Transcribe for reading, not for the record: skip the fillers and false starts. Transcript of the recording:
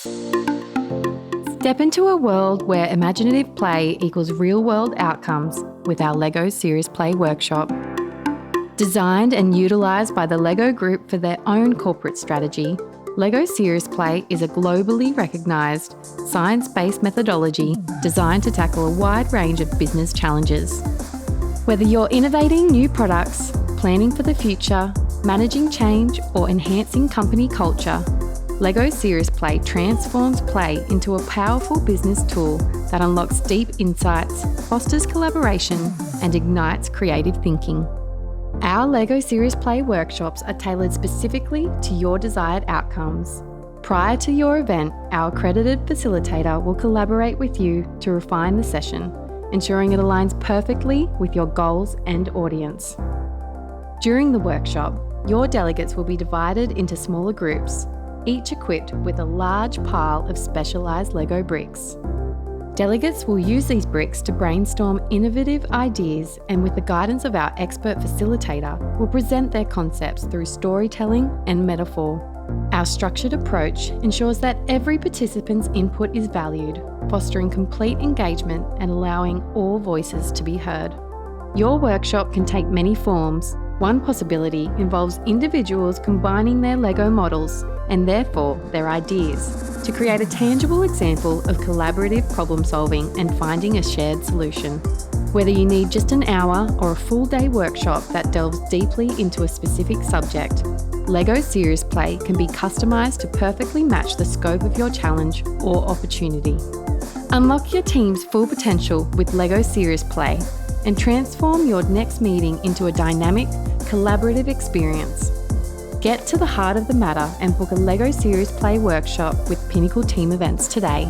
Step into a world where imaginative play equals real-world outcomes with our LEGO Serious Play workshop. Designed and utilised by the LEGO Group for their own corporate strategy, LEGO Serious Play is a globally recognised, science-based methodology designed to tackle a wide range of business challenges. Whether you're innovating new products, planning for the future, managing change, or enhancing company culture, LEGO Serious Play transforms play into a powerful business tool that unlocks deep insights, fosters collaboration, and ignites creative thinking. Our LEGO Serious Play workshops are tailored specifically to your desired outcomes. Prior to your event, our accredited facilitator will collaborate with you to refine the session, ensuring it aligns perfectly with your goals and audience. During the workshop, your delegates will be divided into smaller groups, each equipped with a large pile of specialised LEGO bricks. Delegates will use these bricks to brainstorm innovative ideas, and with the guidance of our expert facilitator, will present their concepts through storytelling and metaphor. Our structured approach ensures that every participant's input is valued, fostering complete engagement and allowing all voices to be heard. Your workshop can take many forms. One possibility involves individuals combining their LEGO models, and therefore their ideas, to create a tangible example of collaborative problem solving and finding a shared solution. Whether you need just an hour or a full day workshop that delves deeply into a specific subject, LEGO Serious Play can be customised to perfectly match the scope of your challenge or opportunity. Unlock your team's full potential with LEGO Serious Play and transform your next meeting into a dynamic, collaborative experience. Get to the heart of the matter and book a LEGO Serious Play workshop with Pinnacle Team Events today.